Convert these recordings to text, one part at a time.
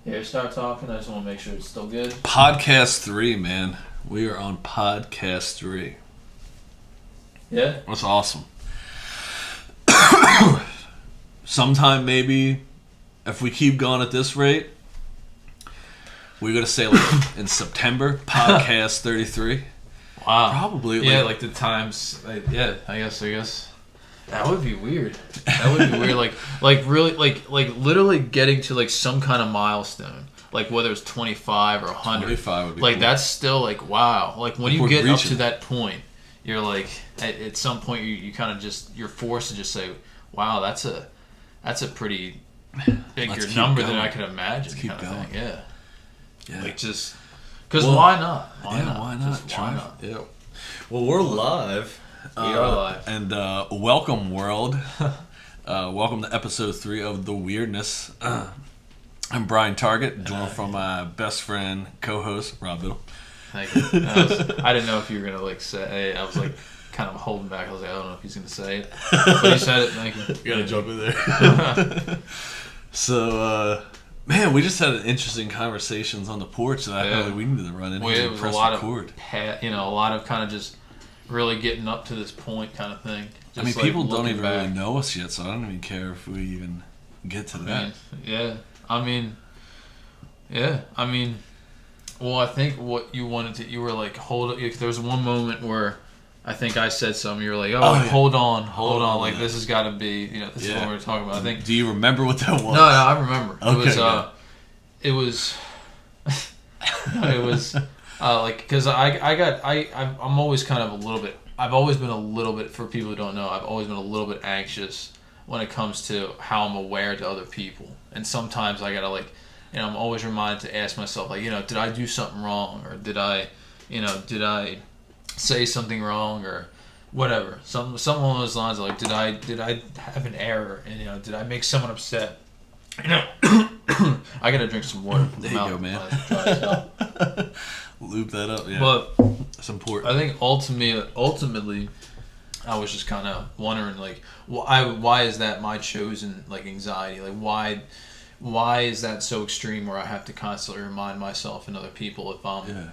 Here, start talking. I just want to make sure it's still good. Podcast 3, man. We are on podcast 3. Yeah? That's awesome. Sometime maybe, if we keep going at this rate, we're going to say like in September, podcast 33. Wow. Probably. Yeah, like the times. Yeah, I guess. That would be weird. That would be weird. Like really, like literally getting to like some kind of milestone. Like whether it's 25 or 100. 25 would be like cool. That's still like wow. Like when you get up to that point, you're like at some point you kind of just you're forced to just say, wow, that's a pretty bigger number than I could imagine. Let's keep going. Yeah. Yeah. Like just because why not? Why not? Just why not? Yeah. Well, we're live. We are live. And welcome, world. Welcome to episode 3 of The Weirdness. I'm Brian Target, joined from my best friend, co-host, Rob Biddle. Thank you. I didn't know if you were going to like say, I was like kind of holding back. I was like, I don't know if he's going to say it. But he said it, thank you. You got to jump in there. So, man, we just had interesting conversations on the porch that I felt like we needed to run in it and was press a lot record. a lot of kind of just really getting up to this point kind of thing. Just I mean, people don't even back. really know us yet, so I don't even care if we even get to that. I mean, well, I think what you wanted to, you were like, there was one moment where I think I said something, you were like, hold on, like this has got to be, this is what we're talking about. I think. Do you remember what that was? No, I remember. Okay, it was like, because I'm always kind of a little bit, I've always been a little bit, for people who don't know, I've always been a little bit anxious when it comes to how I'm aware to other people. And sometimes I gotta like, I'm always reminded to ask myself, like, did I do something wrong? Or did I say something wrong or whatever? Something along those lines, like, did I have an error? And, did I make someone upset? I gotta drink some water. There you go, man. Loop that up, yeah. But that's important. I think ultimately, I was just kind of wondering, like, why is that my chosen like anxiety? Like, why is that so extreme where I have to constantly remind myself and other people if I'm,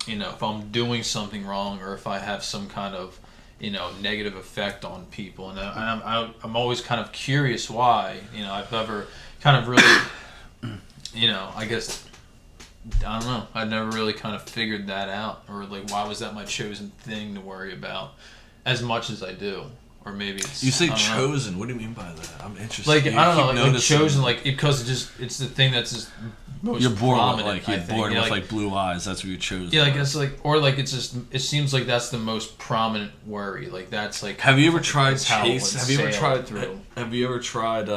if I'm doing something wrong or if I have some kind of, negative effect on people, and I'm always kind of curious why. I've never kind of really, I guess. I don't know. I never really kind of figured that out, or like, why was that my chosen thing to worry about as much as I do, or maybe it's. You say chosen. What do you mean by that? I'm interested. Like, I don't know, like chosen, like because it's the thing that's just most you're born prominent. With, like you're born with like blue eyes. That's what you chose. Yeah, like it's like, or like it's just. It seems like that's the most prominent worry. Like that's like. Have you ever tried chase? Have you ever tried through? Have you ever tried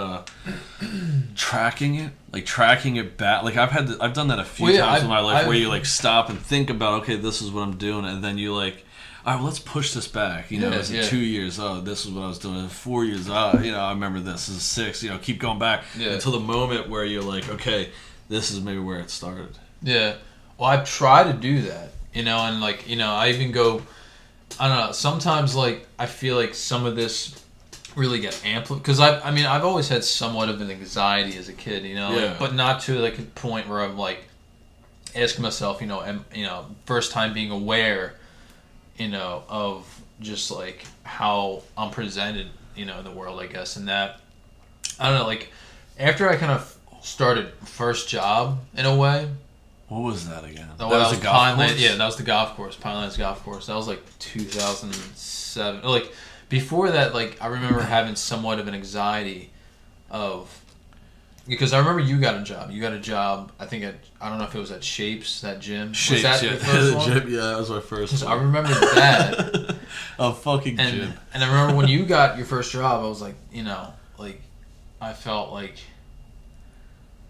tracking it? Like tracking it back. Like I've done that a few times in my life where you like stop and think about, okay, this is what I'm doing, and then you like, all right, well, let's push this back. Is it 2 years? Oh, this is what I was doing. 4 years. I remember this. This is 6. Keep going back until the moment where you're like, okay, this is maybe where it started. Yeah. Well, I try to do that, and like, I even go, I don't know. Sometimes like I feel like some of this really get amplified because I've always had somewhat of an anxiety as a kid, like, but not to like a point where I'm like asking myself, first time being aware, of just like how I'm presented, in the world, I guess, and that I don't know, like after I kind of started first job in a way. What was that again? That was a golf course? Yeah, that was the golf course, Pinelands Golf Course. That was like 2007. Like. Before that, like, I remember having somewhat of an anxiety because I remember you got a job. You got a job, I think, I don't know if it was at Shapes, that gym. Shapes, was that yeah. the first one? Gym, yeah, that was my first one. I remember that. A fucking gym. And I remember when you got your first job, I was like, like, I felt like,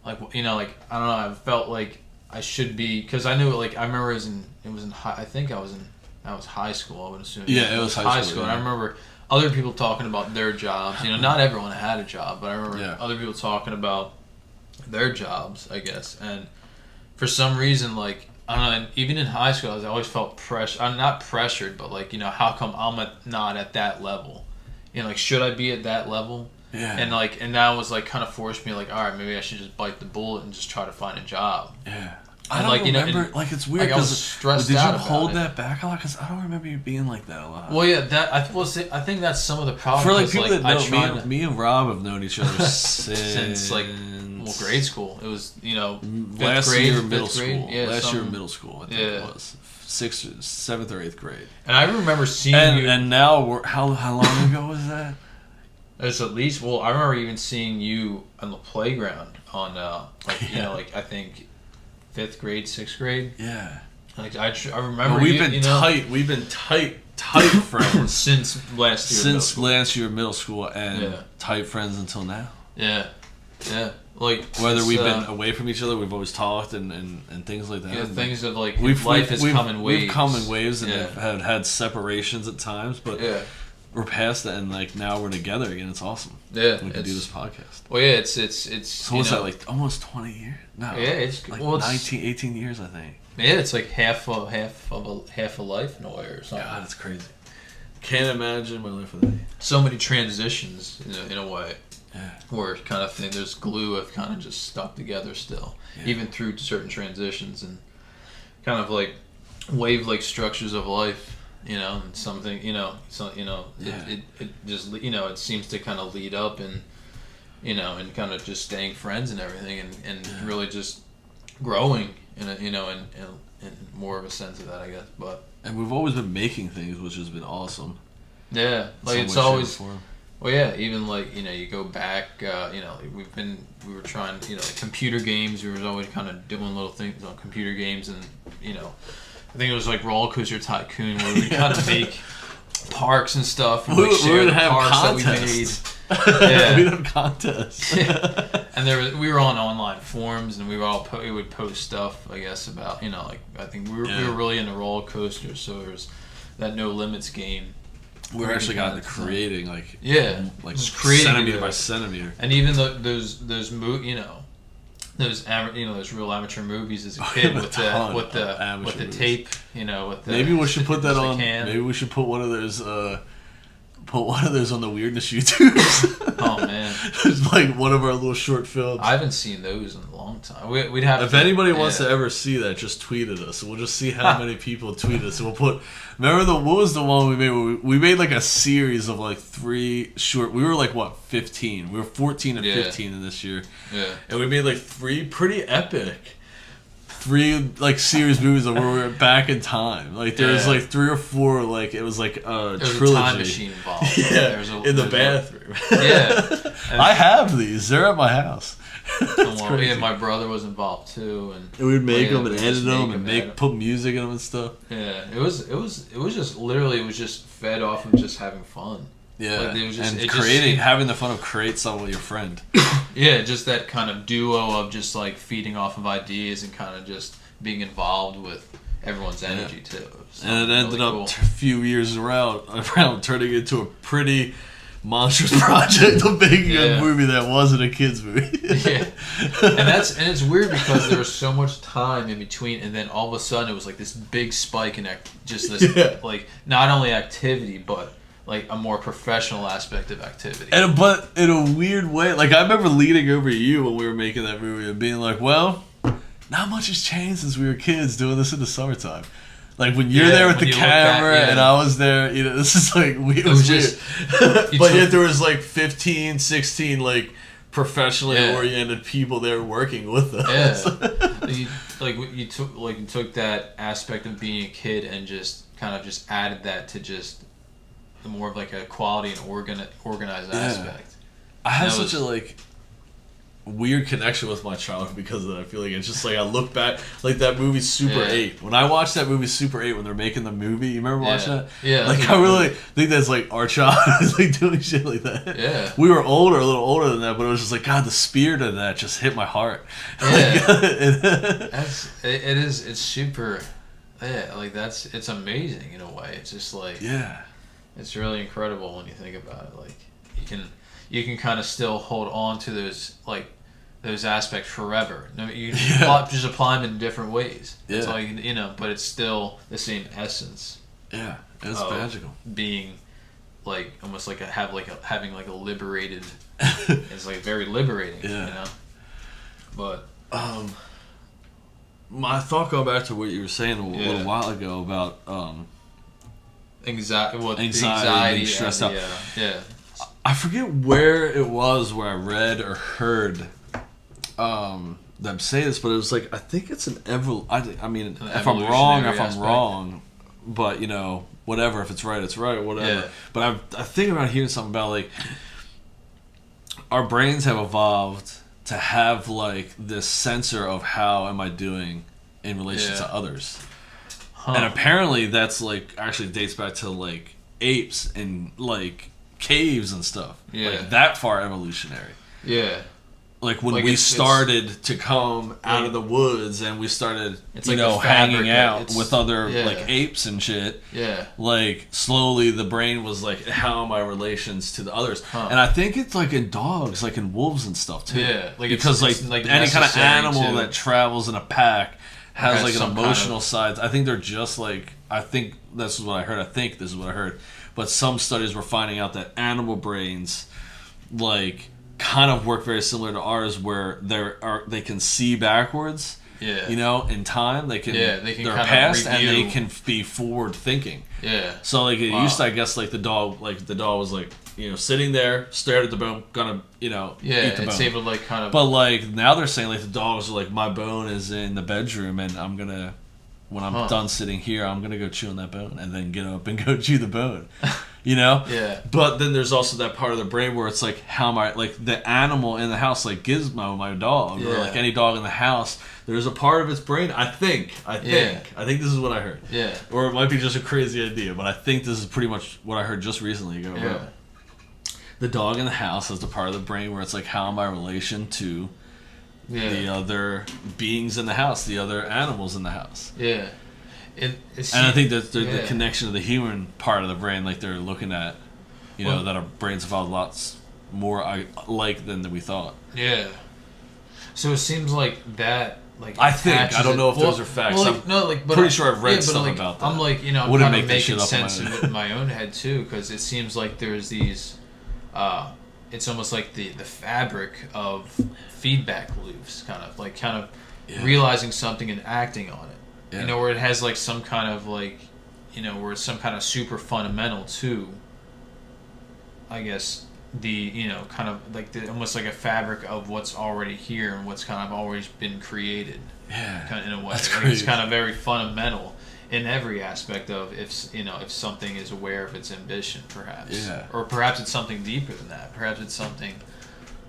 I don't know, I felt like I should be, because I knew, like, I remember it was in high, I think I was high school, I would assume. Yeah, it was high school. And I remember other people talking about their jobs. Not everyone had a job, but I remember other people talking about their jobs, I guess. And for some reason, like, I don't know, and even in high school, I always felt pressure. I'm not pressured, but like, how come I'm not at that level? Like, should I be at that level? Yeah. And that was like kind of forced me like, all right, maybe I should just bite the bullet and just try to find a job. Yeah. And I don't remember. Like it's weird. Like I was stressed did out. Did you hold that back a lot? Because I don't remember you being like that a lot. Well, yeah, I think that's some of the problem. For like people that know, me and Rob have known each other since like grade school. It was last year middle school. Yeah, last year middle school. I think it was 7th or 8th grade. And I remember seeing you. And now how long ago was that? It's at least I remember even seeing you on the playground on like I think 5th grade, 6th grade. Yeah. Like I remember. We've been tight. We've been tight friends since last year middle school, and tight friends until now. Yeah. Yeah. Like whether we've been away from each other, we've always talked and things like that. Yeah, things of like life has come in waves. We've come in waves and have had separations at times, but we're past that, and like now we're together again. It's awesome. Yeah, we can do this podcast. Well, yeah, it's. So what's that, like almost 20 years? No, yeah, it's like 18 years, I think. Yeah, it's like half a life in a way or something. God, that's crazy. Can't imagine my life without you. So many transitions in a way. Yeah. Where kind of thing, there's glue have kind of just stuck together still, even through certain transitions and kind of like wave-like structures of life. And something, it just, it seems to kind of lead up and, and kind of just staying friends and everything and really just growing in more of a sense of that, I guess. And we've always been making things, which has been awesome. Yeah. Like it's always, well, yeah, even like, you go back, we were trying, like computer games, we were always kind of doing little things on computer games and, I think it was like Roller Coaster Tycoon where we kind of make parks and stuff. And, like, we would have parks contests. That we made. Yeah. We'd have contests. And we were on online forums and we would post stuff, I guess, about, like I think we were really into roller coasters, so there was that No Limits game. We actually got into creating like just creating centimeter by centimeter. And even those those real amateur movies as a kid with the tape, with the maybe we should put that on. Maybe we should put one of those on the Weirdness YouTubes. Oh man, it's like one of our little short films. I haven't seen those in a long time. We'd have. If anybody wants to ever see that, just tweet at us. We'll just see how many people tweet us. And we'll put. Remember what was the one we made? We made like a series of like 3 short. We were like 15. We were 14 and 15 in this year. Yeah. And we made like 3 pretty epic. 3 like series movies of where we were back in time. Like there was like 3 or 4. Like it was like a trilogy. Was a time machine involved. In the bathroom. Yeah. I have these. They're at my house. My brother was involved too, and we'd make them and edit them and put music in them and stuff. Yeah, it was just literally fed off of just having fun. Yeah, like having the fun of create something with your friend. Yeah, just that kind of duo of just like feeding off of ideas and kind of just being involved with everyone's energy too. And it ended up a few years around turning into a pretty monstrous project of making a movie that wasn't a kid's movie. Yeah, and it's weird because there was so much time in between, and then all of a sudden it was like this big spike in like not only activity but like a more professional aspect of activity. But in a weird way, like I remember leaning over you when we were making that movie and being like, "Well, not much has changed since we were kids doing this in the summertime." Like when you're there with the camera and I was there, this is like weird. It was weird. But yet there was like 15, 16 like professionally oriented people there working with us. Yeah. you took that aspect of being a kid and just kind of just added that to just more of like a quality and organized aspect. I have such a weird connection with my childhood because of that. I feel like it's just like I look back, like that movie Super 8. When I watched that movie Super 8 when they're making the movie, you remember watching that? Yeah. Like I really think that's like our childhood, like doing shit like that. Yeah. We were a little older than that, but it was just like God, the spirit of that just hit my heart. Yeah. It's super. Yeah, like it's amazing in a way. It's just like it's really incredible when you think about it. Like you can kind of still hold on to those aspects forever. No, you just apply them in different ways. That's all you can, but it's still the same essence. Yeah, it's magical. Being like almost like having like a liberated It's like very liberating, yeah. you know. But my thought going back to what you were saying a little while ago about anxiety, being stressed out. Yeah. I forget where it was where I read or heard them say this, but it was like, I think it's I mean, if I'm wrong, but you know, whatever. If it's right, it's right. Whatever. Yeah. But I think about hearing something about like our brains have evolved to have like this sensor of how am I doing in relation to others. And apparently that's like actually dates back to like apes and like caves and stuff. Yeah. Like that far evolutionary. Yeah. Like when we started to come out of the woods and we started, hanging out with other like apes and shit. Yeah. Like slowly the brain was like, how are my relations to the others? And I think it's like in dogs, like in wolves and stuff too. Yeah. Like because it's like any kind of animal that travels in a pack has like an emotional side. I think they're just like, I think this is what I heard. But some studies were finding out that animal brains like kind of work very similar to ours, where they can see backwards. Yeah. You know, in time they can. Yeah, they can. They're past and they can be forward thinking. Yeah. So like it used to, I guess, like the dog was like, you know, sitting there, stared at the bone, gonna, you know, eat the bone. It's able to like kind of. But like now they're saying like the dogs are like, my bone is in the bedroom and I'm gonna, when I'm done sitting here, I'm gonna go chew on that bone and then get up and go chew the bone. You know? Yeah. But then there's also that part of the brain where it's like, how am I, like the animal in the house, like Gizmo, my dog, or like any dog in the house, there's a part of its brain, I think this is what I heard. Yeah. Or it might be just a crazy idea, but I think this is pretty much what I heard just recently ago. Yeah. The dog in the house has the part of the brain where it's like, how am I in relation to the other beings in the house, the other animals in the house? Yeah. And I think that the connection to the human part of the brain, like they're looking at, you know, that our brains evolved lots more alike than we thought. Yeah. So it seems like that, like I don't know if those are facts. I'm pretty sure I've read something about that. I'm like, you know, I'm kind of making sense of it in my own head too, because it seems like there's these. It's almost like the fabric of feedback loops, kind of realizing something and acting on it. Yeah. You know, where it has like some kind of like, you know, where it's some kind of super fundamental to, I guess, the, you know, kind of like almost like a fabric of what's already here and what's kind of always been created. Yeah. Kind of in a way. That's crazy. It's kind of very fundamental in every aspect of if something is aware of its ambition, perhaps. Yeah. Or perhaps it's something deeper than that. Perhaps it's something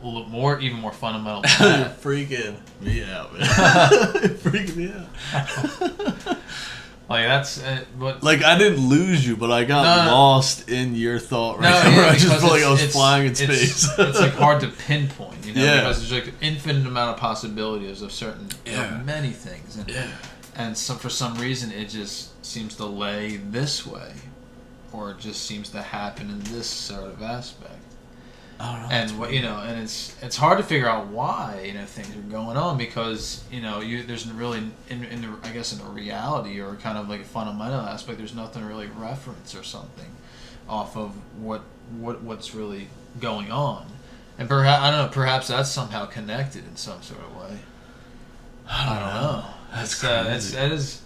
even more fundamental than that. Freaking me out, man. Freaking me out. Like that's what. Like I didn't lose you, but I got lost in your thought where I just felt like I was flying in space. It's like hard to pinpoint, you know, because there's like an infinite amount of possibilities of certain, of many things, and for some reason it just seems to lay this way, or it just seems to happen in this sort of aspect. And what, you know, and it's hard to figure out why, you know, things are going on, because, you know, there's really in the reality, or kind of like a fundamental aspect, there's nothing really reference or something off of what's really going on, and perhaps that's somehow connected in some sort of way. I don't know. That is.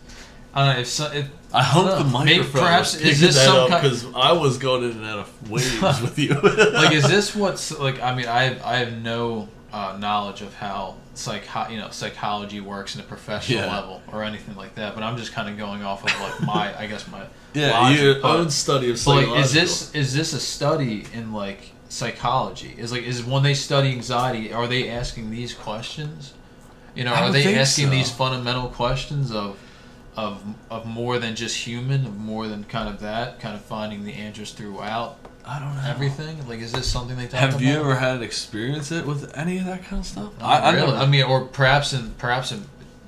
I don't know I hope the microphone perhaps is this some kind, because I was going in and out of waves with you. Like, is this what's like? I mean, I have no knowledge of how psychology works in a professional level or anything like that. But I'm just kind of going off of like my logic, your own study of psychology. Like, is this a study in like psychology? Is when they study anxiety, are they asking these questions? You know, are they asking these fundamental questions of more than just human, of more than kind of finding the answers throughout? I don't know. Everything? Like, is this something they talk about? Have you ever had experience it with any of that kind of stuff? Not really. I mean, or perhaps in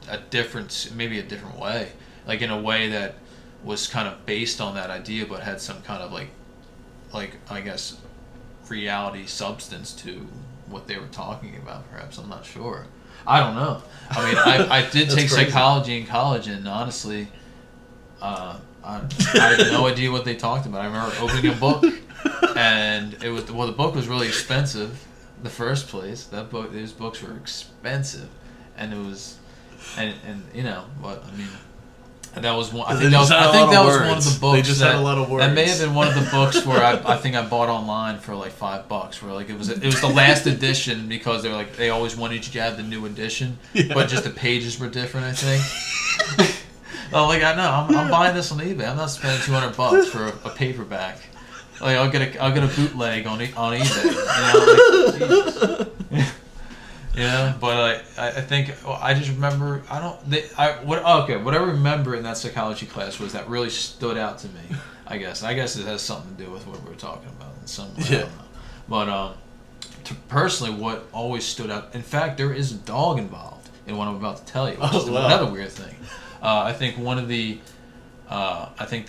a different way, like in a way that was kind of based on that idea, but had some kind of like I guess reality substance to what they were talking about. Perhaps, I'm not sure. I don't know. I mean, I did take psychology in college, and honestly, I had no idea what they talked about. I remember opening a book, and the book was really expensive, the first place. Those books were expensive, and it was, and but I mean. And that was one. I think that was one of the books. They just had a lot of words. That may have been one of the books where I think I bought online for like $5. Where like it was the last edition because they always wanted you to have the new edition, but just the pages were different. I think. I'm buying this on eBay. I'm not spending $200 for a paperback. Like I'll get a bootleg on eBay. Jesus. Yeah, but I think I just remember what I remember in that psychology class was that really stood out to me. I guess it has something to do with what we were talking about in some way. Yeah. I don't know. But personally, what always stood out. In fact, there is a dog involved in what I'm about to tell you, which is another weird thing. I think one of the the thing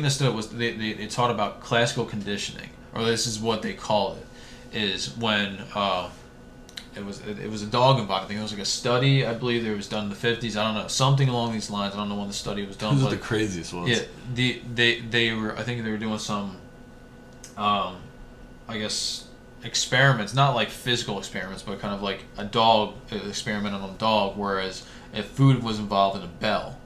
that stood out was they taught about classical conditioning, or this is what they call it. Is when it was a dog involved. I think it was like a study. I believe it was done in the 50s. I don't know, something along these lines. I don't know when the study was done. Those are the craziest ones. Yeah, they were. I think they were doing some, I guess, experiments. Not like physical experiments, but kind of like a dog experiment on a dog. Whereas if food was involved in a bell.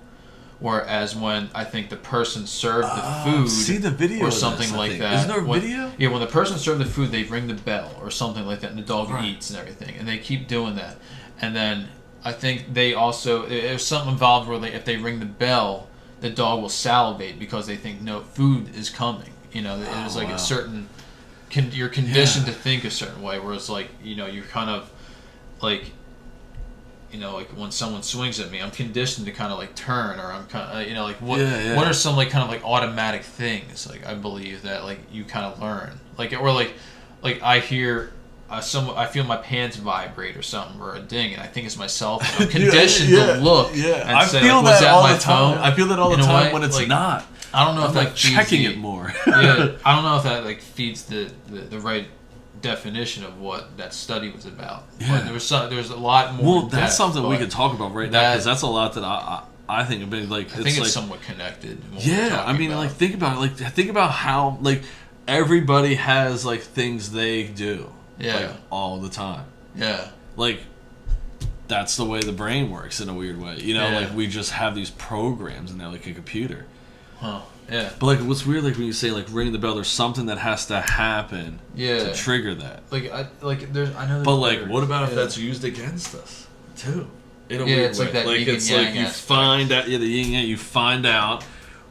Whereas when I think the person served the food, see the video or something like that. Isn't there a video? Yeah, when the person served the food, they ring the bell or something like that, and the dog eats and everything, and they keep doing that. And then I think they also there's something involved where if they ring the bell, the dog will salivate because they think no food is coming. There's like a certain you're conditioned to think a certain way, whereas like you're kind of like. Like when someone swings at me, I'm conditioned to kind of like turn, or I'm kind of, like what are some like kind of like automatic things like I believe that like you kind of learn or I hear I feel my pants vibrate or something or a ding, and I think it's myself. I'm conditioned to look. Yeah, and I say, feel like, that all the time. I feel that all the time when it's like, not. I don't know I'm if that like checking it more. Yeah, I don't know if that like feeds the right definition of what that study was about. Yeah. But there's a lot more. Well, that's something we could talk about right now because that's a lot that I think of being like. I think it's somewhat connected. Yeah, I mean, like think about it. Like think about how like everybody has like things they do. Yeah. Like, all the time. Yeah. Like that's the way the brain works in a weird way. Like we just have these programs and they're like a computer. Huh. Yeah. But like what's weird like when you say like ring the bell, there's something that has to happen to trigger that. I know. But like what about if that's used against us too? In a weird it's way. Like that like it's like you find out the yin yang, you find out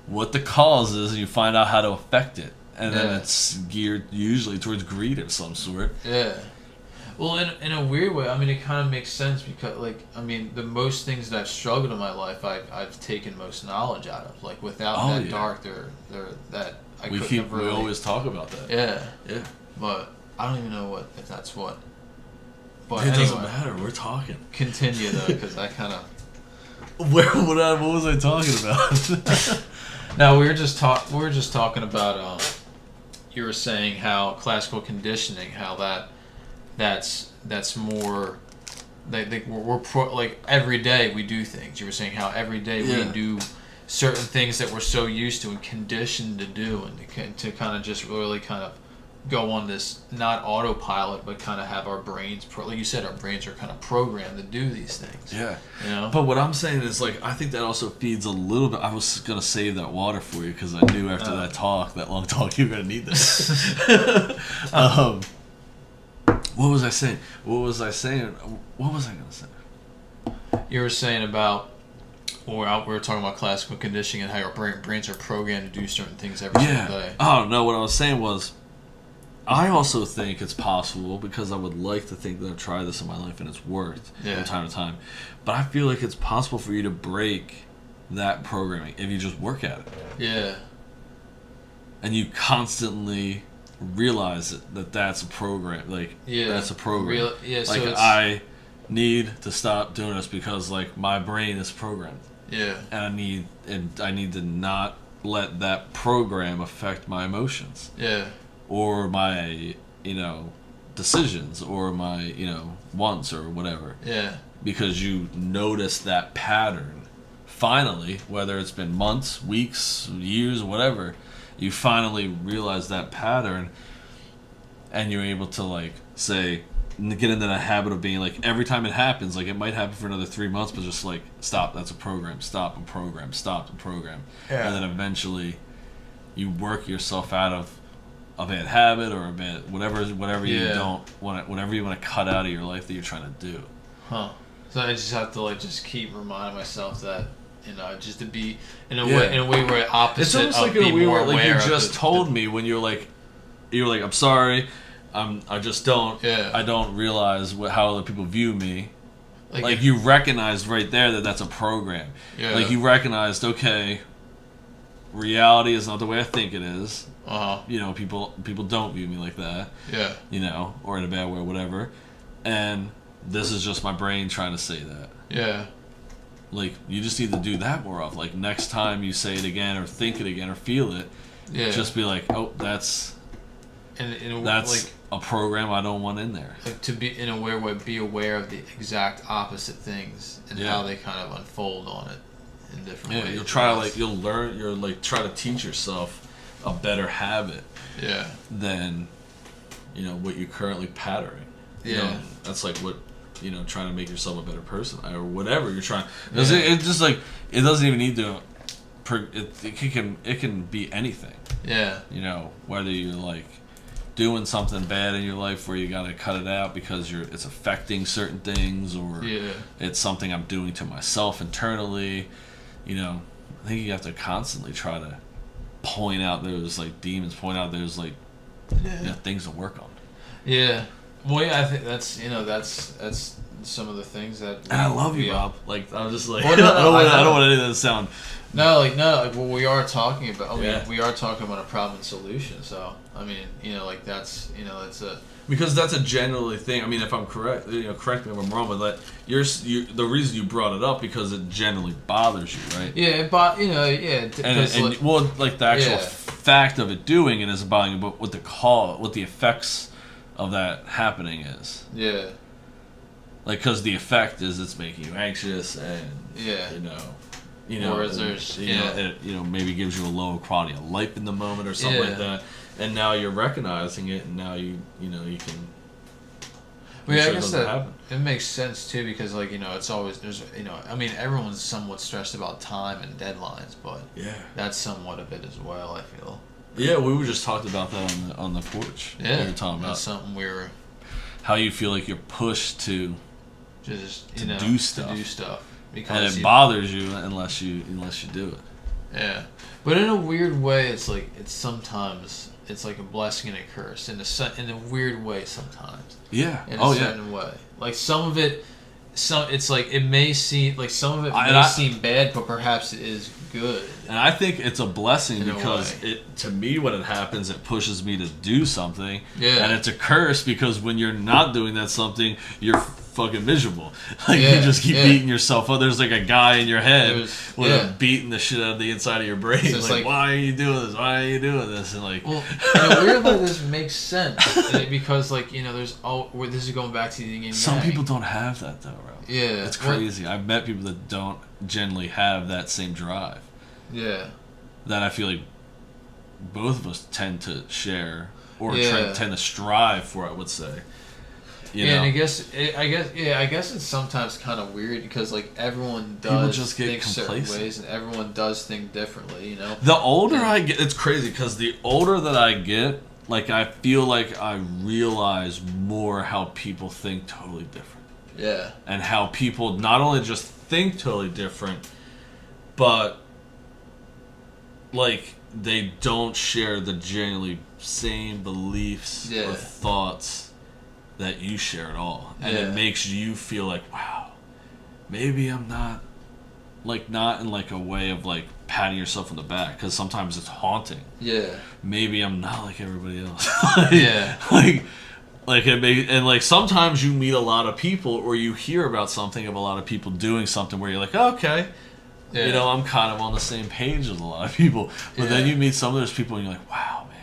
what the cause is and you find out how to affect it. And then it's geared usually towards greed of some sort. Yeah. Well, in a weird way, I mean, it kind of makes sense because, the most things that I've struggled in my life, I've taken most knowledge out of. Like, without dark, we always talk about that. Yeah. Yeah. But I don't even know if that's what. But it doesn't matter. We're talking. Continue though, because I kind of. What was I talking about? No, we were just talking about. You were saying how classical conditioning, how that's more. We're every day we do things. You were saying how every day we do certain things that we're so used to and conditioned to do, and to kind of just really kind of go on this not autopilot, but kind of have our brains, like you said, our brains are kind of programmed to do these things. Yeah. But what I'm saying is, like, I think that also feeds a little bit. I was going to save that water for you because I knew after that long talk, you were going to need this. What was I saying? What was I going to say? You were saying about, we were talking about classical conditioning and how our brains are programmed to do certain things every single day. Oh, no, what I was saying was, I also think it's possible, because I would like to think that I've tried this in my life and it's worked from time to time, but I feel like it's possible for you to break that programming if you just work at it. Yeah. And you constantly realize that that's a program. That's a program. So I need to stop doing this because, like, my brain is programmed. Yeah. And I need to not let that program affect my emotions. Yeah. Or my, decisions, or my, wants, or whatever. Yeah. Because you notice that pattern, finally, whether it's been months, weeks, years, whatever, you finally realize that pattern, and you're able to like say get into that habit of being like every time it happens, like it might happen for another 3 months, but just like stop, that's a program, stop and program, stop and program, and then eventually you work yourself out of a bad habit or a bad whatever you don't want, whatever you want to cut out of your life that you're trying to do. So I just have to like just keep reminding myself that, you know, just to be in a way where opposite. It's almost like in a way where like you just told me when you're like I'm sorry, I just don't I don't realize how other people view me. Like you recognized right there that that's a program. Like you recognized, okay, reality is not the way I think it is. You know, people don't view me like that. You know, or in a bad way, whatever. And this is just my brain trying to say that. Like you just need to do that more often. Like next time you say it again or think it again or feel it, just be like, oh, that's like a program I don't want in there. Like to be in a weird way, be aware of the exact opposite things and how they kind of unfold on it in different ways. You'll try to like you'll try to teach yourself a better habit. Than, you know, what you're currently patterning. You know, that's like what, you know, trying to make yourself a better person or whatever you're trying. It just like it doesn't even need to. It can be anything. You know, whether you're like doing something bad in your life where you gotta cut it out because it's affecting certain things, or it's something I'm doing to myself internally. You know, I think you have to constantly try to point out those like demons, point out those like you know, things to work on. Well, I think that's, you know, that's some of the things that. And I love you, Bob. Like I'm just like I don't want anything to sound. Like what we are talking about. I mean, we are talking about a problem and solution. So I mean, you know, like that's, you know, it's a. Because that's a generally thing. I mean, if I'm correct, you know, correct me if I'm wrong, but that the reason you brought it up because it generally bothers you, right? You know, and well, like the actual fact of it doing it isn't bothering you, but what the effects of that happening is. Like, because the effect is it's making you anxious and you know, whereas there's it, you know, maybe gives you a lower quality of life in the moment or something like that. And now you're recognizing it, and now you know you can. Well, I guess that it makes sense too, because like, you know, it's always there's, you know, I mean, everyone's somewhat stressed about time and deadlines, but that's somewhat of it as well, I feel. Yeah, we were just talking about that on the porch. We were talking about something we were. How you feel like you're pushed to just do stuff. To do stuff. And it bothers you unless you do it. But in a weird way, it's like sometimes it's like a blessing and a curse in a weird way sometimes. In a certain way, like some of it, it's like it may seem like some of it may seem bad, but perhaps it is good. And I think it's a blessing because to me, when it happens, it pushes me to do something. And it's a curse because when you're not doing that something, you're fucking miserable. Like you just keep beating yourself up. There's like a guy in your head beating the shit out of the inside of your brain. So like, why are you doing this? Why are you doing this? And like, well, in a weird way, this makes sense because, like, you know, this is going back to the yin and some people don't have that though, bro. It's crazy. I've met people that don't generally have that same drive. That I feel like both of us tend to share or tend to strive for, I would say. You know? And I guess it's sometimes kind of weird because like everyone does think certain ways and everyone does think differently, you know. The older I get, it's crazy because the older that I get, like I feel like I realize more how people think totally different. And how people not only just think totally different, but like they don't share the generally same beliefs or thoughts that you share at all. And it makes you feel like, wow, maybe I'm not in like a way of like patting yourself on the back, because sometimes it's haunting. Maybe I'm not like everybody else. Like it may, and like sometimes you meet a lot of people or you hear about something of a lot of people doing something where you're like, oh, okay, you know, I'm kind of on the same page as a lot of people. But then you meet some of those people and you're like, wow, man.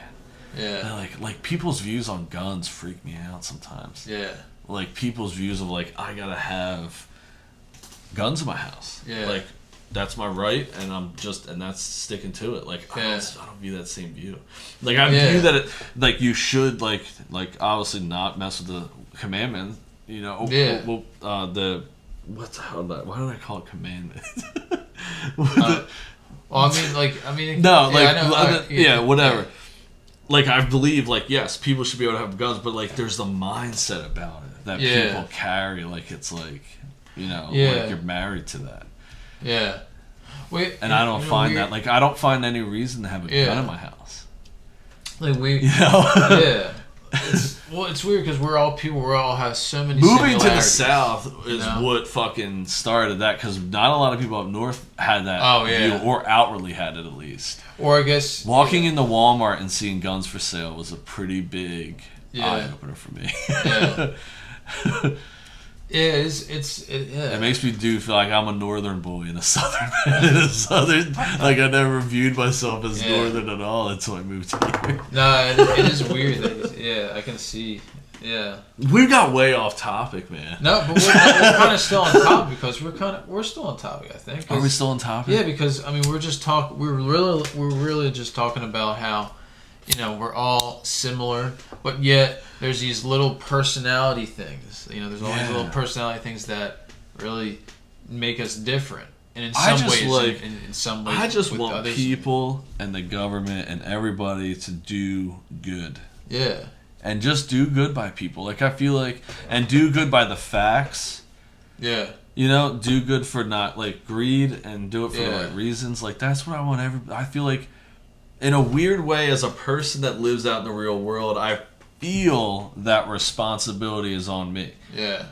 And like people's views on guns freak me out sometimes. Like people's views of like, I gotta have guns in my house. Like that's my right, and that's sticking to it. Like I don't view that same view. Like I view that like you should like obviously not mess with the commandment. You know, the what's the hell that? Why did I call it commandment? Well, whatever. Like I believe, like yes, people should be able to have guns, but like there's the mindset about it that people carry. Like it's like like you're married to that. Yeah. Wait, and I don't find that like I don't find any reason to have a gun in my house. Like it's weird because we're all have so many moving to the South is what fucking started that, because not a lot of people up north had that view, or outwardly had it at least. Or I guess walking into Walmart and seeing guns for sale was a pretty big eye opener for me. It makes me feel like I'm a northern boy and a southern man. Like I never viewed myself as northern at all until I moved here. No, it is weird that I can see. Yeah, we got way off topic, man. No, but we're kind of still on topic, because we're still on topic, I think. Are we still on topic? Yeah, because I mean we're really just talking about how we're all similar, but yet there's these little personality things. There's all these little personality things that really make us different. And in some ways, I just want others, people and the government and everybody to do good. Yeah. And just do good by people. Like I feel like, and do good by the facts. Yeah. Do good for not like greed, and do it for the right reasons. Like that's what I want I feel like, in a weird way, as a person that lives out in the real world, I feel that responsibility is on me. Yeah.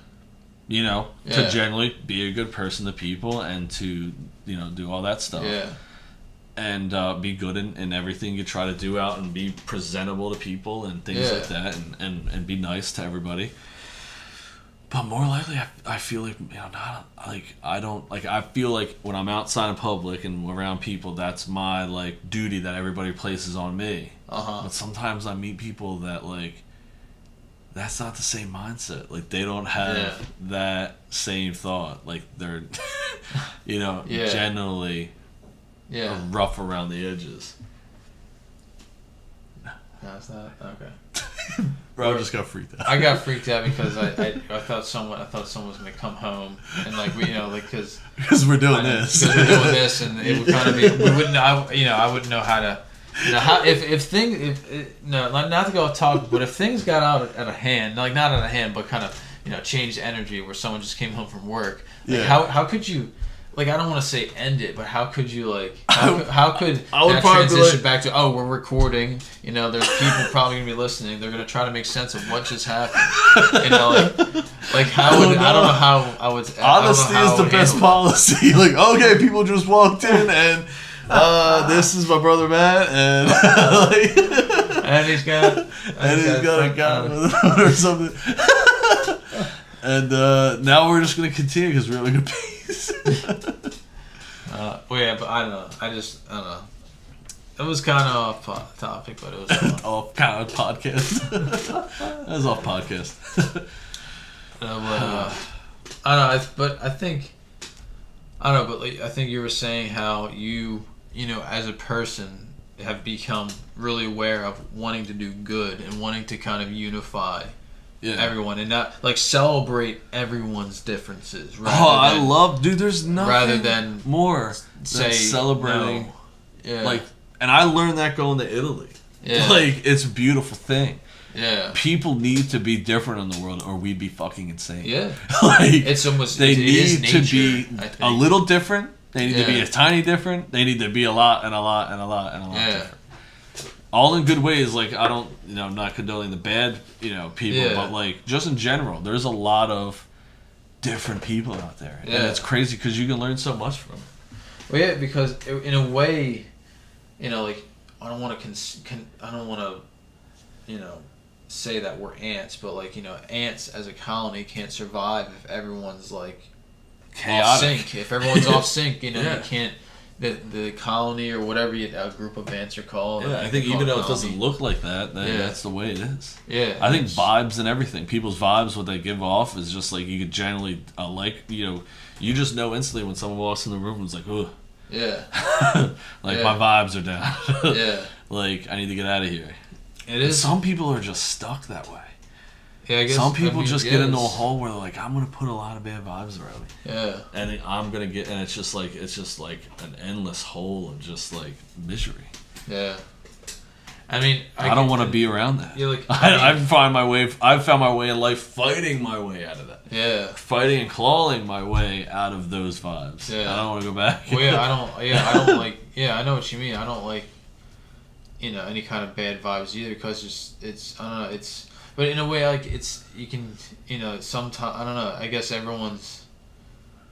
To generally be a good person to people, and to, do all that stuff. Yeah. And be good in everything you try to do out, and be presentable to people and things like that, and be nice to everybody. But more likely, I feel like, not like I feel like when I'm outside in public and around people, that's my like duty that everybody places on me. But sometimes I meet people that like, that's not the same mindset. Like they don't have that same thought. Like they're, generally rough around the edges. No, it's not. Okay. Bro, I just got freaked out. I got freaked out because I thought someone was gonna come home, and like because we're doing this. Because we're doing this, and it would kind of be I wouldn't know how to. Not to go off topic, but if things got out of hand, like not out of hand, but kind of changed energy, where someone just came home from work, like how could you, like, I don't want to say end it, but how could you how could that transition back to we're recording, there's people probably gonna be listening, they're gonna try to make sense of what just happened, how would I don't know how I would. Honesty is the best policy. Like, okay, people just walked in and. This is my brother Matt, and and he's got a gun with him or something. And now we're just gonna continue because we're having a piece. But I don't know. I don't know. It was kind of off topic, but it was fun. Off kind of podcast. That was off podcast. I don't know. But I think. I don't know, but I think you were saying how you as a person have become really aware of wanting to do good and wanting to kind of unify everyone and not celebrate everyone's differences. There's nothing rather than more than celebrating. No. Yeah. And I learned that going to Italy. Yeah. It's a beautiful thing. Yeah. People need to be different in the world, or we'd be fucking insane. Yeah. It's almost they need to be a little different. They need to be a tiny different. They need to be a lot and a lot and a lot and a lot different. All in good ways. I don't, I'm not condoning the bad, people, but just in general, there's a lot of different people out there, and it's crazy because you can learn so much from it. Well, yeah, because in a way, I don't want to, say that we're ants, but ants as a colony can't survive if everyone's chaotic. Off sync. If everyone's off sync, you can't the colony or whatever a group of ants are called. Yeah, I think even though it doesn't look like that, that's the way it is. Yeah, I think vibes and everything, people's vibes, what they give off is just like you could generally you just know instantly when someone walks in the room and it's like, oh, yeah, my vibes are down. Yeah, like I need to get out of here. It is. Some people are just stuck that way. Yeah, I guess, some people just get into a hole where they're like, I'm gonna put a lot of bad vibes around me. Yeah. And I'm gonna get, and it's just like an endless hole of just like misery. Yeah. I mean, I don't want to be around that. You're like, I've found my way in life fighting my way out of that. Yeah. Fighting and clawing my way out of those vibes. Yeah. I don't want to go back. Well, I don't like. Yeah, I know what you mean. I don't like, any kind of bad vibes either, because it's I don't know, it's. But in a way, like, it's, you can, sometimes, I don't know, I guess everyone's,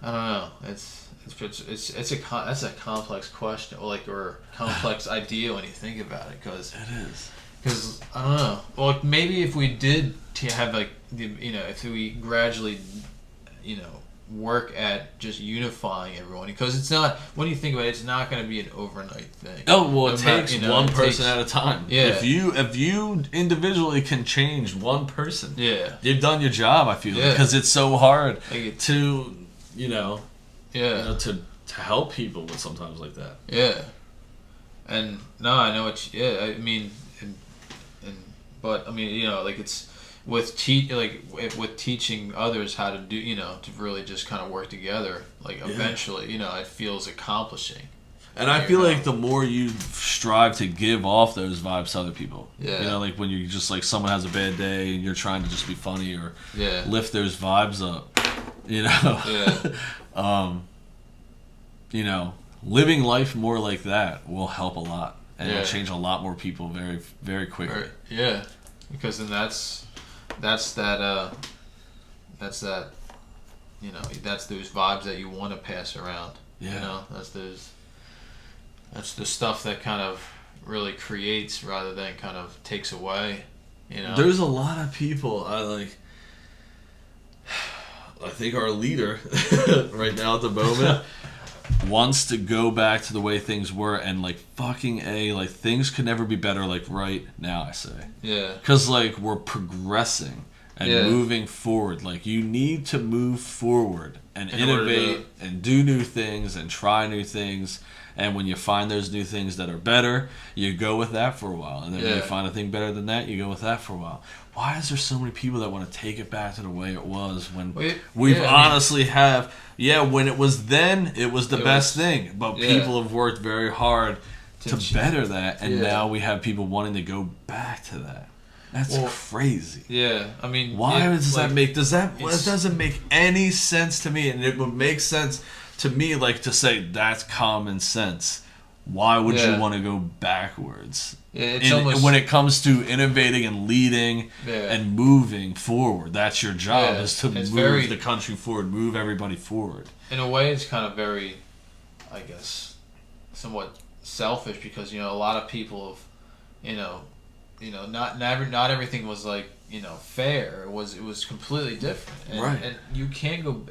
I don't know, that's a complex question, or complex idea when you think about it, because I don't know, well, like, maybe if we did have, like, if we gradually, work at just unifying everyone, because it's not, when you think about it, it's not going to be an overnight thing. Oh, well, it takes one person at a time. Yeah. If you individually can change one person, yeah, you've done your job, I feel, because it's so hard to, to help people with sometimes like that. Yeah. And no, I know I mean, but I mean, like, it's with teaching others how to do, to really just kind of work together, like, eventually, it feels accomplishing. And I feel like the more you strive to give off those vibes to other people, like when you just, like, someone has a bad day and you're trying to just be funny or lift those vibes up, living life more like that will help a lot, and it'll change a lot more people very, very quickly. Yeah, because then that's those vibes that you want to pass around. Yeah. That's the stuff that kind of really creates rather than kind of takes away. There's a lot of people I think our leader right now at the moment wants to go back to the way things were, and things could never be better, like right now, I say. Yeah. Because we're progressing and moving forward. Like, you need to move forward and innovate and do new things and try new things. And when you find those new things that are better, you go with that for a while. And then when you find a thing better than that, you go with that for a while. Why is there so many people that want to take it back to the way it was when when it was then, it was the best thing. But people have worked very hard to better that, and now we have people wanting to go back to that. That's crazy. Yeah, I mean, why does that make? It doesn't make any sense to me, and it would make sense to me, like, to say that's common sense. Why would you want to go backwards? When it comes to innovating and leading and moving forward, that's your job, is to move the country forward, move everybody forward. In a way, it's kind of very, I guess, somewhat selfish, because a lot of people have, not everything was fair. It was completely different, and you can't go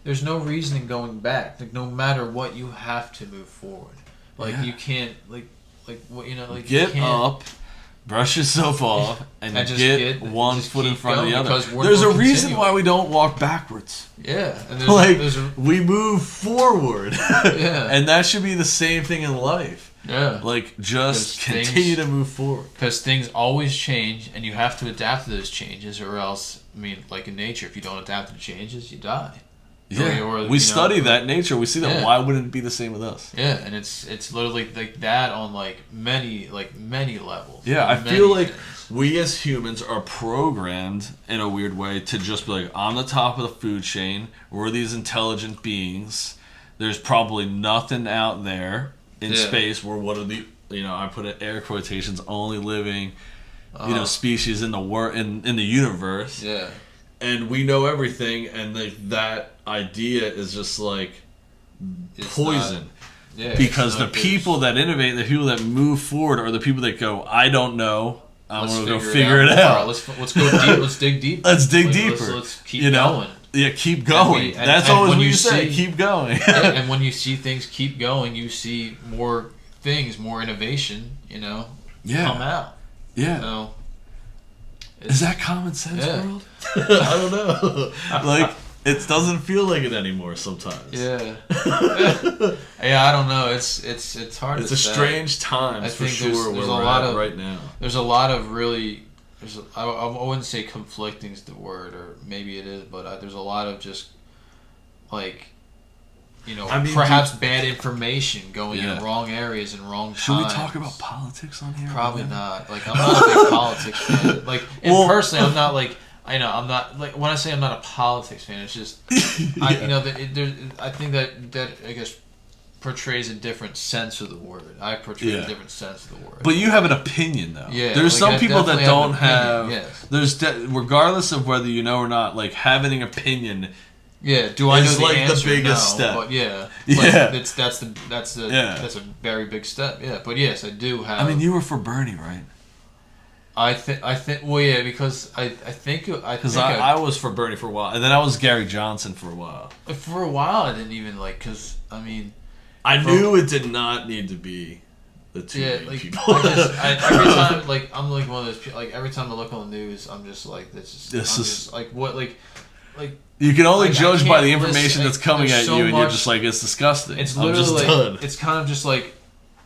there's no reason in going back. Like, no matter what, you have to move forward. You can't get up, brush yourself off, and just get one foot in front of the other. There's a reason why we don't walk backwards. Yeah, and we move forward. And that should be the same thing in life. Yeah, just continue to move forward, because things always change, and you have to adapt to those changes, or else, in nature, if you don't adapt to the changes, you die. Yeah, we study that nature. We see that. Why wouldn't it be the same with us? Yeah, and it's literally like that on many levels. Yeah, I feel like we as humans are programmed in a weird way to just be like, on the top of the food chain. We're these intelligent beings. There's probably nothing out there in space. We're one of the, I put it air quotations, only living, species in the in the universe. Yeah. And we know everything, and that idea is just poison. Because the people that innovate, the people that move forward, are the people that go, I don't know, I'm going to go figure it out. Let's go deep. Let's dig deep. Let's dig deeper. Let's keep going. Yeah, keep going. That's always what you say. Keep going. And when you see things keep going, you see more things, more innovation, come out. Yeah. Is that common sense, world? I don't know. Like, it doesn't feel like it anymore sometimes. Yeah. Yeah, I don't know. It's hard. It's a strange time for sure. There's a lot of right now. There's a lot of really. I wouldn't say conflicting is the word, or maybe it is, but there's a lot of just like, perhaps bad information going in wrong areas and wrong times. Should we talk about politics on here? Probably not. Like, I'm not a big politics fan. Like, and personally, I'm not like. I'm not like when I say I'm not a politics fan. It's just I think that I guess portrays a different sense of the word. I portray a different sense of the word. But you have an opinion, though. Yeah, there's some people that don't have. Yes. There's regardless of whether you know or not, like having an opinion. Yeah. Do I know the like answer? the biggest no, step. But yeah. That's a very big step. Yeah. But yes, I do have. I mean, you were for Bernie, right? I think. Well, yeah, because I think I was for Bernie for a while, and then I was Gary Johnson for a while. For a while, I didn't even because I knew it did not need to be the two main people. Every time, I'm like one of those people. Like every time I look on the news, I'm just like, just like what, like. You can only judge by the information that's coming at you, and you're just like, it's disgusting. It's literally it's kind of just like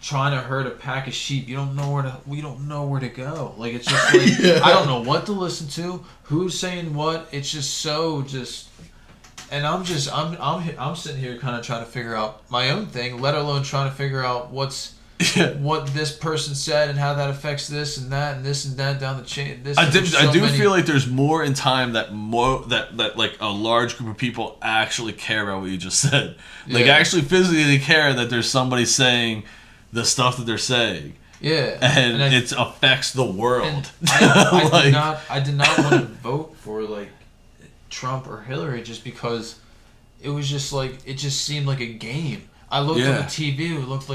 trying to herd a pack of sheep. We don't know where to go. Like it's just like I don't know what to listen to, who's saying what. It's just so and I'm sitting here kind of trying to figure out my own thing, let alone trying to figure out what this person said and how that affects this and that and this and that down the chain. I do feel like there's more in time that like a large group of people actually care about what you just said. Like actually physically care that there's somebody saying the stuff that they're saying. Yeah. And it affects the world. I did not want to vote for like Trump or Hillary just because it was just like it just seemed like a game. I looked at the TV, it looked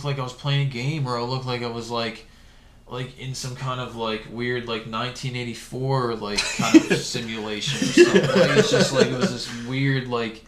like I was playing a game, or it looked like I was like in some kind of like weird like 1984 like kind of simulation or something. Like, it's just like it was this weird like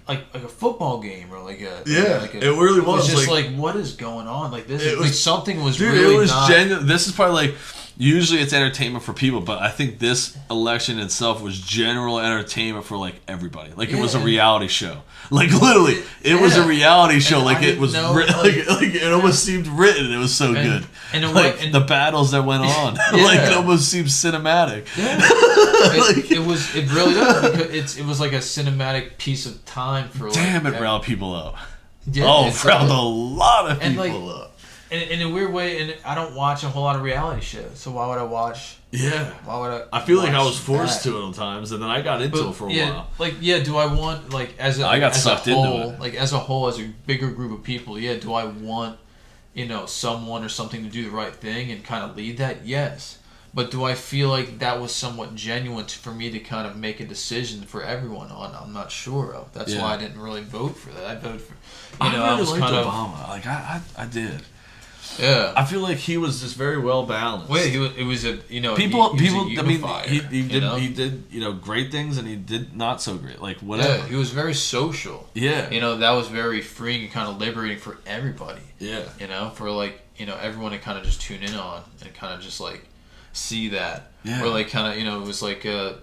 a football game or like a it really was. It was just like what is going on? Like this is like something was really it was genuine. This is probably like usually it's entertainment for people, but I think this election itself was general entertainment for like everybody. Like it was a reality show. Like literally, it was a reality show. Like it was like it almost seemed written. It was so good. And the battles that went on, like it almost seemed cinematic. Yeah. It really does because it was like a cinematic piece of time for. Damn, it riled people up. Yeah, it riled a lot of people up. And in a weird way, and I don't watch a whole lot of reality shows, so why would I watch? Yeah. Why would I? I feel like I was forced to at times, and then I got into it for a while. Do I want as a whole, as a bigger group of people? Yeah. Do I want, someone or something to do the right thing and kind of lead that? Yes. But do I feel like that was somewhat genuine for me to kind of make a decision for everyone on? I'm not sure of. That's why I didn't really vote for that. I voted for. I really liked Obama. Like I did. Yeah, I feel like he was just very well balanced. Wait, it was a people. I mean, he did great things and he did not so great. Like whatever. Yeah, he was very social. Yeah, that was very freeing and kind of liberating for everybody. Yeah, for everyone to kind of just tune in on and kind of just like see that. Yeah, or like kind of it was like there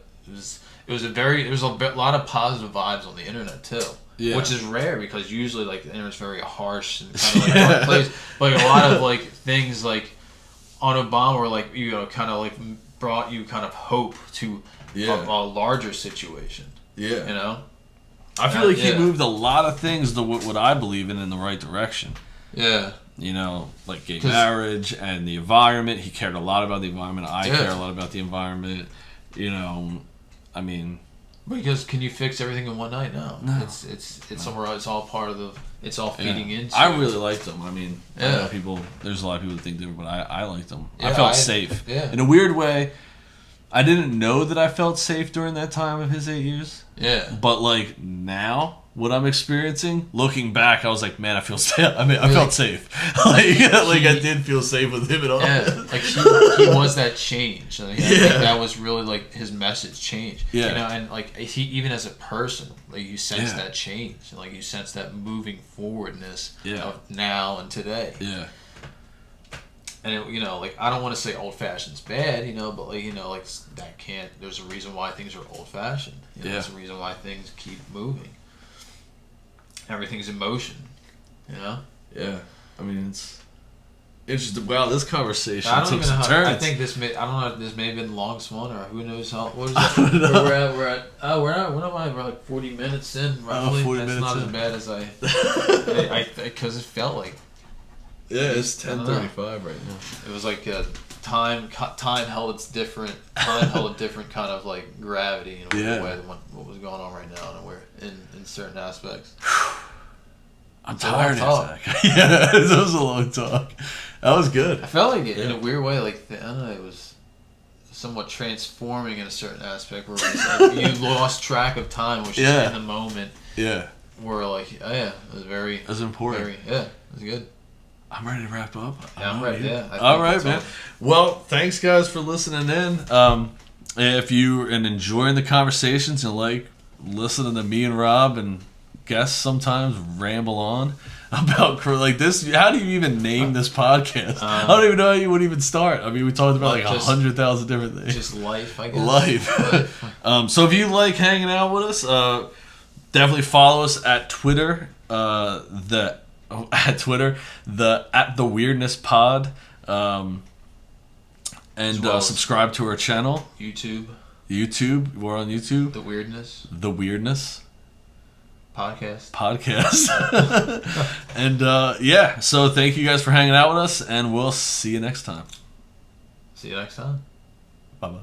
was a lot of positive vibes on the internet too. Yeah. Which is rare because usually like the internet's very harsh and kind of like dark place. But like, a lot of like things like on Obama were like kind of like brought you kind of hope to a larger situation. Yeah. I feel like he moved a lot of things what I believe in the right direction. Yeah. Like gay marriage and the environment. He cared a lot about the environment. I care a lot about the environment. I mean. Because can you fix everything in one night? No. It's somewhere. It's all part of it's all feeding into. I really liked them. I mean, I know there's a lot of people that think different, but I liked them. I felt safe. Yeah. In a weird way, I didn't know that I felt safe during that time of his 8 years. Yeah. But like now, what I'm experiencing. Looking back, I was like, man, I feel safe. I mean, I felt safe. like I did feel safe with him at all. Yeah, like he was that change. Like, I think that was really like his message change. Yeah, you know, and like he even as a person, like you sense that change, and like you sense that moving forwardness of now and today. Yeah. And it, you know, like I don't want to say old fashioned's bad, you know, but like, you know, like that can't. There's a reason why things are old fashioned. You know, there's a reason why things keep moving. Everything's in motion, you know. Yeah, I mean it's interesting. Wow, this conversation I don't took even know some how, turns. I think this may. I don't know if this may have been long one or who knows how. What is that? We're at. Oh, we're at. What am I? We're like 40 minutes in. Roughly. 40 That's minutes not in. as bad as I because it felt like. Yeah, it's 10:35 right now. It was like time held its different. Time held a different kind of like gravity in a way than what was going on right now, and in certain aspects. I'm tired, Zach. Yeah, this was a long talk. That was good. I felt like it in a weird way. Like I don't know, it was somewhat transforming in a certain aspect where it was like, you lost track of time, which is in the moment. Yeah. Where like, oh yeah, it was very. That's important. It was good. I'm ready to wrap up. Yeah, I'm ready. Yeah. All right, man. Well, thanks guys for listening in. If you're enjoying the conversations and like listening to me and Rob and guests sometimes ramble on about like this, how do you even name this podcast? I don't even know how you would even start. I mean, we talked about like 100,000 different things. Just life, I guess. Life. So if you like hanging out with us, definitely follow us at Twitter. At the Weirdness Pod, and subscribe to our channel. YouTube, we're on YouTube. The Weirdness podcast. And so thank you guys for hanging out with us, and we'll see you next time. See you next time. Bye bye.